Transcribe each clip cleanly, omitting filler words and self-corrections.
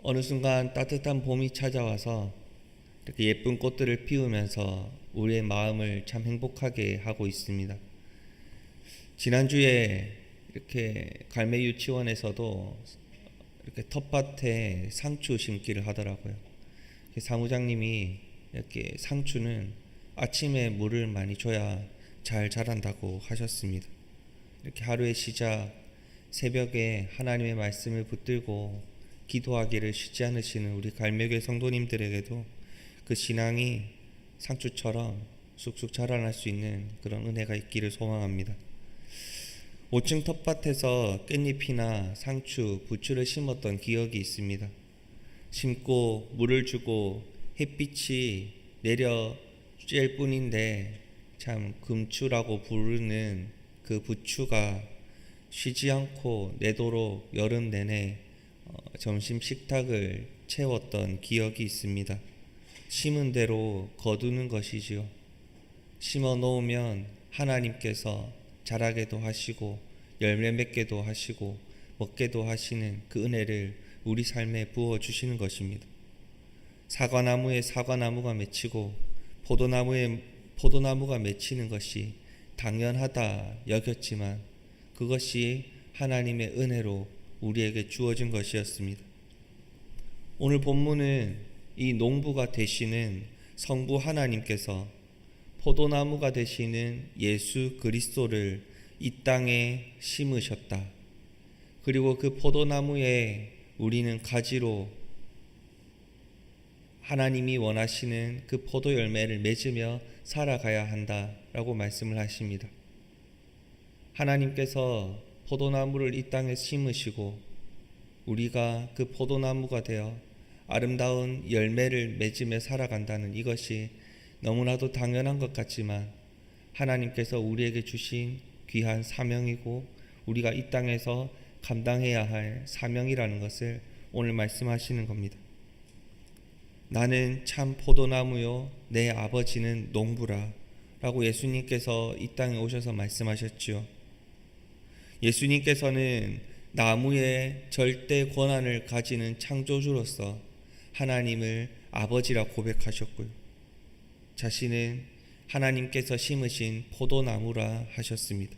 어느 순간 따뜻한 봄이 찾아와서 이렇게 예쁜 꽃들을 피우면서 우리의 마음을 참 행복하게 하고 있습니다. 지난주에 이렇게 갈매 유치원에서도 이렇게 텃밭에 상추 심기를 하더라고요. 사무장님이 이렇게 상추는 아침에 물을 많이 줘야 잘 자란다고 하셨습니다. 이렇게 하루의 시작, 새벽에 하나님의 말씀을 붙들고 기도하기를 쉬지 않으시는 우리 갈매교회 성도님들에게도 그 신앙이 상추처럼 쑥쑥 자라날 수 있는 그런 은혜가 있기를 소망합니다. 5층 텃밭에서 깻잎이나 상추, 부추를 심었던 기억이 있습니다. 심고 물을 주고 햇빛이 내려 쬐일 뿐인데 참 금추라고 부르는 그 부추가 쉬지 않고 내도록 여름 내내 점심 식탁을 채웠던 기억이 있습니다. 심은 대로 거두는 것이지요. 심어 놓으면 하나님께서 자라게도 하시고 열매 맺게도 하시고 먹게도 하시는 그 은혜를 우리 삶에 부어 주시는 것입니다. 사과나무에 사과나무가 맺히고 포도나무에 포도나무가 맺히는 것이 당연하다 여겼지만 그것이 하나님의 은혜로 우리에게 주어진 것이었습니다. 오늘 본문은 이 농부가 되시는 성부 하나님께서 포도나무가 되시는 예수 그리스도를 이 땅에 심으셨다. 그리고 그 포도나무에 우리는 가지로 하나님이 원하시는 그 포도 열매를 맺으며 살아가야 한다라고 말씀을 하십니다. 하나님께서 포도나무를 이 땅에 심으시고 우리가 그 포도나무가 되어 아름다운 열매를 맺으며 살아간다는 이것이 너무나도 당연한 것 같지만 하나님께서 우리에게 주신 귀한 사명이고 우리가 이 땅에서 감당해야 할 사명이라는 것을 오늘 말씀하시는 겁니다. 나는 참 포도나무요 내 아버지는 농부라 라고 예수님께서 이 땅에 오셔서 말씀하셨죠. 예수님께서는 나무의 절대 권한을 가지는 창조주로서 하나님을 아버지라 고백하셨고요. 자신은 하나님께서 심으신 포도나무라 하셨습니다.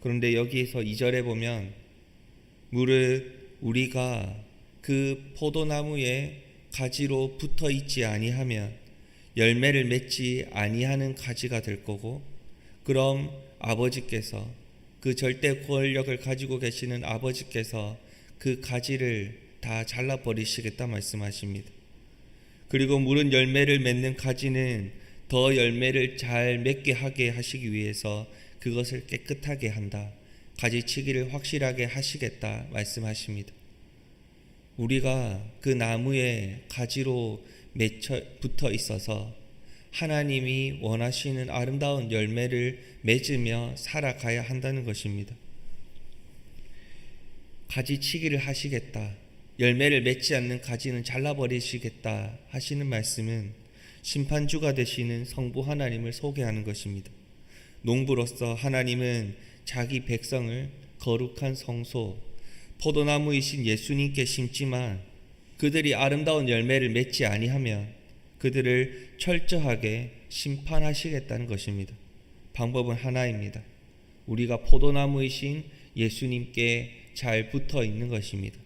그런데 여기에서 2절에 보면 무릇 우리가 그 포도나무에 가지로 붙어 있지 아니하면 열매를 맺지 아니하는 가지가 될 거고 그럼 아버지께서 그 절대 권력을 가지고 계시는 아버지께서 그 가지를 다 잘라버리시겠다 말씀하십니다. 그리고 무른 열매를 맺는 가지는 더 열매를 잘 맺게 하게 하시기 위해서 그것을 깨끗하게 한다. 가지치기를 확실하게 하시겠다 말씀하십니다. 우리가 그 나무에 가지로 붙어 있어서 하나님이 원하시는 아름다운 열매를 맺으며 살아가야 한다는 것입니다. 가지치기를 하시겠다. 열매를 맺지 않는 가지는 잘라버리시겠다 하시는 말씀은 심판주가 되시는 성부 하나님을 소개하는 것입니다. 농부로서 하나님은 자기 백성을 거룩한 성소, 포도나무이신 예수님께 심지만 그들이 아름다운 열매를 맺지 아니하면 그들을 철저하게 심판하시겠다는 것입니다. 방법은 하나입니다. 우리가 포도나무이신 예수님께 잘 붙어 있는 것입니다.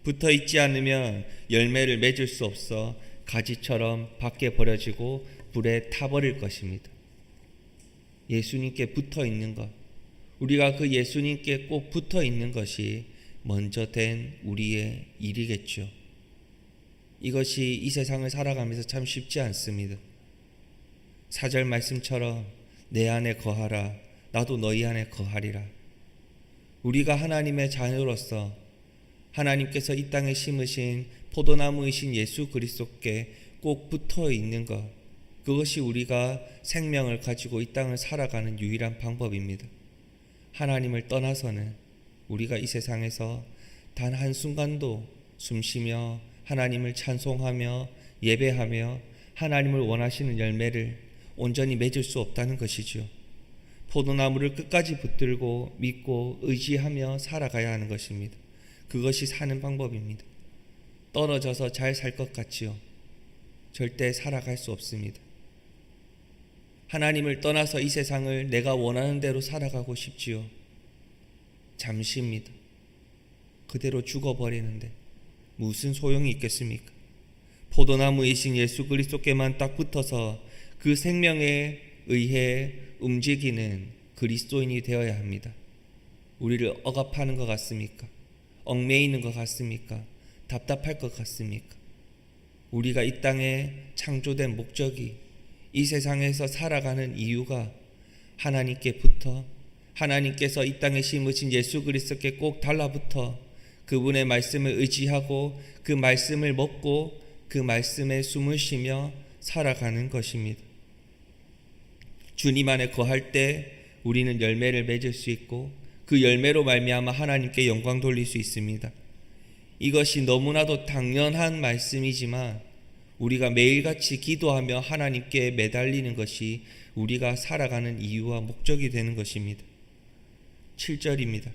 붙어 있지 않으면 열매를 맺을 수 없어 가지처럼 밖에 버려지고 불에 타버릴 것입니다. 예수님께 붙어 있는 것, 우리가 그 예수님께 꼭 붙어 있는 것이 먼저 된 우리의 일이겠죠. 이것이 이 세상을 살아가면서 참 쉽지 않습니다. 4절 말씀처럼 내 안에 거하라 나도 너희 안에 거하리라. 우리가 하나님의 자녀로서 하나님께서 이 땅에 심으신 포도나무이신 예수 그리스도께 꼭 붙어 있는 것, 그것이 우리가 생명을 가지고 이 땅을 살아가는 유일한 방법입니다. 하나님을 떠나서는 우리가 이 세상에서 단 한순간도 숨쉬며 하나님을 찬송하며 예배하며 하나님을 원하시는 열매를 온전히 맺을 수 없다는 것이죠. 포도나무를 끝까지 붙들고 믿고 의지하며 살아가야 하는 것입니다. 그것이 사는 방법입니다. 떨어져서 잘 살 것 같지요? 절대 살아갈 수 없습니다. 하나님을 떠나서 이 세상을 내가 원하는 대로 살아가고 싶지요? 잠시입니다. 그대로 죽어버리는데 무슨 소용이 있겠습니까? 포도나무이신 예수 그리스도께만 딱 붙어서 그 생명에 의해 움직이는 그리스도인이 되어야 합니다. 우리를 억압하는 것 같습니까? 얽매이는 것 같습니까? 답답할 것 같습니까? 우리가 이 땅에 창조된 목적이, 이 세상에서 살아가는 이유가 하나님께 붙어, 하나님께서 이 땅에 심으신 예수 그리스도께 꼭 달라붙어 그분의 말씀을 의지하고 그 말씀을 먹고 그 말씀에 숨을 쉬며 살아가는 것입니다. 주님 안에 거할 때 우리는 열매를 맺을 수 있고 그 열매로 말미암아 하나님께 영광 돌릴 수 있습니다. 이것이 너무나도 당연한 말씀이지만 우리가 매일같이 기도하며 하나님께 매달리는 것이 우리가 살아가는 이유와 목적이 되는 것입니다. 7절입니다.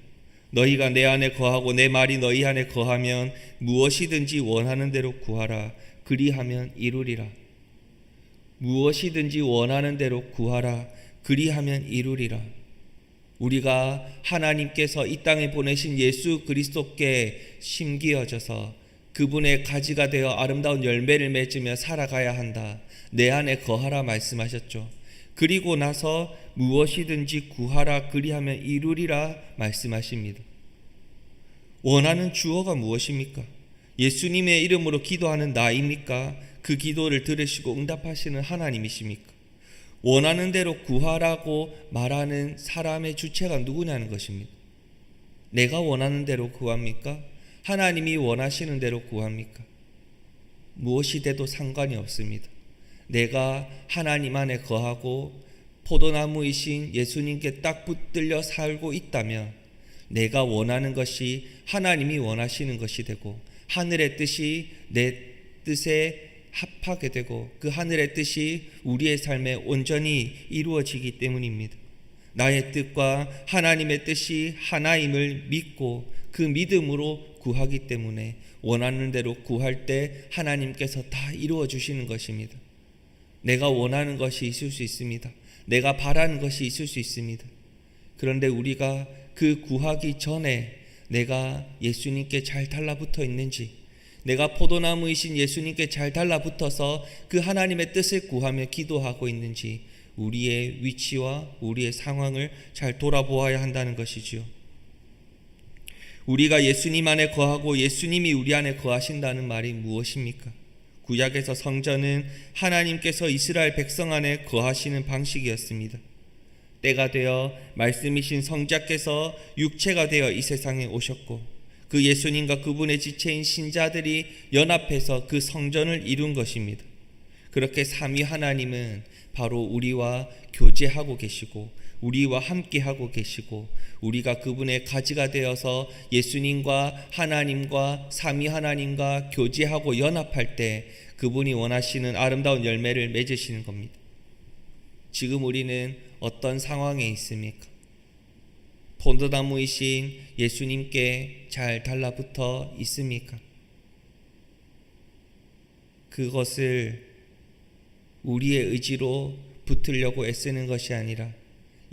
너희가 내 안에 거하고 내 말이 너희 안에 거하면 무엇이든지 원하는 대로 구하라. 그리하면 이루리라. 무엇이든지 원하는 대로 구하라. 그리하면 이루리라. 우리가 하나님께서 이 땅에 보내신 예수 그리스도께 심기어져서 그분의 가지가 되어 아름다운 열매를 맺으며 살아가야 한다. 내 안에 거하라 말씀하셨죠. 그리고 나서 무엇이든지 구하라 그리하면 이루리라 말씀하십니다. 원하는 주어가 무엇입니까? 예수님의 이름으로 기도하는 나입니까? 그 기도를 들으시고 응답하시는 하나님이십니까? 원하는 대로 구하라고 말하는 사람의 주체가 누구냐는 것입니다. 내가 원하는 대로 구합니까? 하나님이 원하시는 대로 구합니까? 무엇이 돼도 상관이 없습니다. 내가 하나님 안에 거하고 포도나무이신 예수님께 딱 붙들려 살고 있다면 내가 원하는 것이 하나님이 원하시는 것이 되고 하늘의 뜻이 내 뜻에 합하게 되고 그 하늘의 뜻이 우리의 삶에 온전히 이루어지기 때문입니다. 나의 뜻과 하나님의 뜻이 하나임을 믿고 그 믿음으로 구하기 때문에 원하는 대로 구할 때 하나님께서 다 이루어 주시는 것입니다. 내가 원하는 것이 있을 수 있습니다. 내가 바라는 것이 있을 수 있습니다. 그런데 우리가 그 구하기 전에 내가 예수님께 잘 달라붙어 있는지, 내가 포도나무이신 예수님께 잘 달라붙어서 그 하나님의 뜻을 구하며 기도하고 있는지 우리의 위치와 우리의 상황을 잘 돌아보아야 한다는 것이지요. 우리가 예수님 안에 거하고 예수님이 우리 안에 거하신다는 말이 무엇입니까? 구약에서 성전은 하나님께서 이스라엘 백성 안에 거하시는 방식이었습니다. 때가 되어 말씀이신 성자께서 육체가 되어 이 세상에 오셨고 그 예수님과 그분의 지체인 신자들이 연합해서 그 성전을 이룬 것입니다. 그렇게 삼위 하나님은 바로 우리와 교제하고 계시고 우리와 함께하고 계시고 우리가 그분의 가지가 되어서 예수님과 하나님과 삼위 하나님과 교제하고 연합할 때 그분이 원하시는 아름다운 열매를 맺으시는 겁니다. 지금 우리는 어떤 상황에 있습니까? 포도나무이신 예수님께 잘 달라붙어 있습니까? 그것을 우리의 의지로 붙으려고 애쓰는 것이 아니라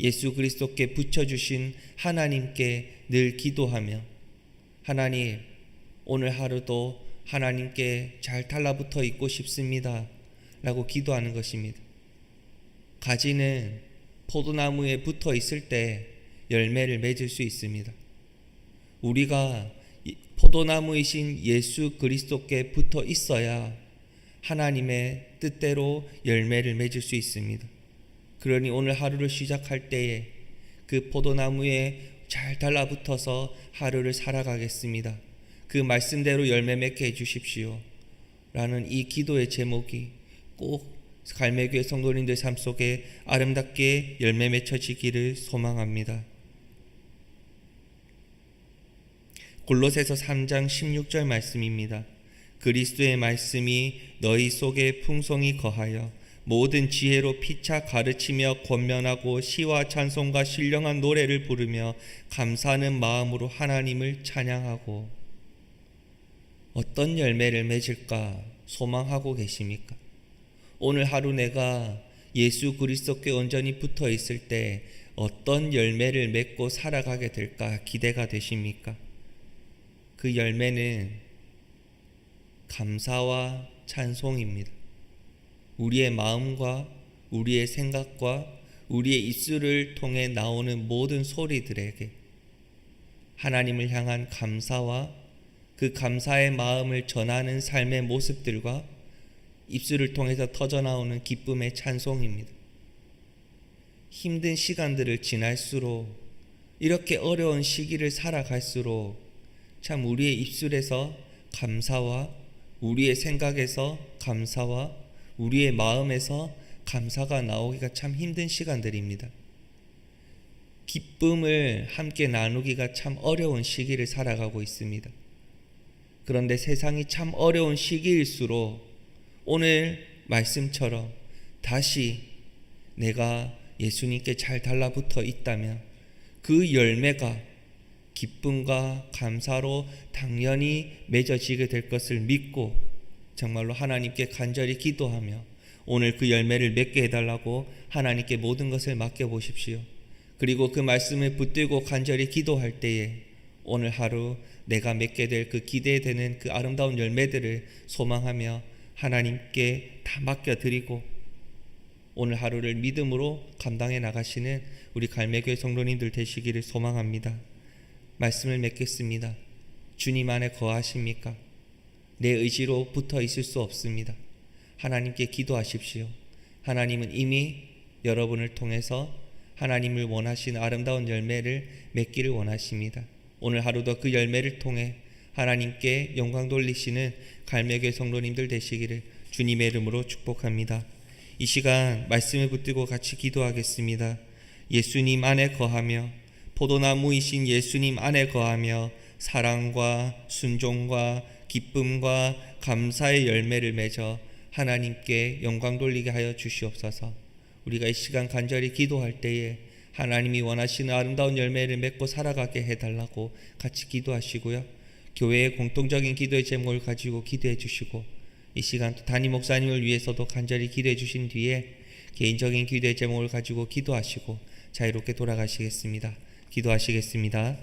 예수 그리스도께 붙여주신 하나님께 늘 기도하며 하나님, 오늘 하루도 하나님께 잘 달라붙어 있고 싶습니다 라고 기도하는 것입니다. 가지는 포도나무에 붙어 있을 때 열매를 맺을 수 있습니다. 우리가 포도나무이신 예수 그리스도께 붙어 있어야 하나님의 뜻대로 열매를 맺을 수 있습니다. 그러니 오늘 하루를 시작할 때에 그 포도나무에 잘 달라붙어서 하루를 살아가겠습니다. 그 말씀대로 열매 맺게 해주십시오 라는 이 기도의 제목이 꼭 갈매교회 성도님들 삶 속에 아름답게 열매 맺혀지기를 소망합니다. 골로새서 3장 16절 말씀입니다. 그리스도의 말씀이 너희 속에 풍성히 거하여 모든 지혜로 피차 가르치며 권면하고 시와 찬송과 신령한 노래를 부르며 감사하는 마음으로 하나님을 찬양하고. 어떤 열매를 맺을까 소망하고 계십니까? 오늘 하루 내가 예수 그리스도께 온전히 붙어 있을 때 어떤 열매를 맺고 살아가게 될까 기대가 되십니까? 그 열매는 감사와 찬송입니다. 우리의 마음과 우리의 생각과 우리의 입술을 통해 나오는 모든 소리들에게 하나님을 향한 감사와 그 감사의 마음을 전하는 삶의 모습들과 입술을 통해서 터져나오는 기쁨의 찬송입니다. 힘든 시간들을 지날수록, 이렇게 어려운 시기를 살아갈수록 참 우리의 입술에서 감사와 우리의 생각에서 감사와 우리의 마음에서 감사가 나오기가 참 힘든 시간들입니다. 기쁨을 함께 나누기가 참 어려운 시기를 살아가고 있습니다. 그런데 세상이 참 어려운 시기일수록 오늘 말씀처럼 다시 내가 예수님께 잘 달라붙어 있다면 그 열매가 기쁨과 감사로 당연히 맺어지게 될 것을 믿고 정말로 하나님께 간절히 기도하며 오늘 그 열매를 맺게 해달라고 하나님께 모든 것을 맡겨보십시오. 그리고 그 말씀을 붙들고 간절히 기도할 때에 오늘 하루 내가 맺게 될 그 기대되는 그 아름다운 열매들을 소망하며 하나님께 다 맡겨드리고 오늘 하루를 믿음으로 감당해 나가시는 우리 갈매교회 성도님들 되시기를 소망합니다. 말씀을 맺겠습니다. 주님 안에 거하십니까? 내 의지로 붙어 있을 수 없습니다. 하나님께 기도하십시오. 하나님은 이미 여러분을 통해서 하나님을 원하시는 아름다운 열매를 맺기를 원하십니다. 오늘 하루도 그 열매를 통해 하나님께 영광 돌리시는 갈매교회 성도님들 되시기를 주님의 이름으로 축복합니다. 이 시간 말씀을 붙들고 같이 기도하겠습니다. 예수님 안에 거하며 포도나무이신 예수님 안에 거하며 사랑과 순종과 기쁨과 감사의 열매를 맺어 하나님께 영광 돌리게 하여 주시옵소서. 우리가 이 시간 간절히 기도할 때에 하나님이 원하시는 아름다운 열매를 맺고 살아가게 해달라고 같이 기도하시고요. 교회의 공통적인 기도의 제목을 가지고 기도해 주시고 이 시간 또 담임 목사님을 위해서도 간절히 기도해 주신 뒤에 개인적인 기도의 제목을 가지고 기도하시고 자유롭게 돌아가시겠습니다. 기도하시겠습니다.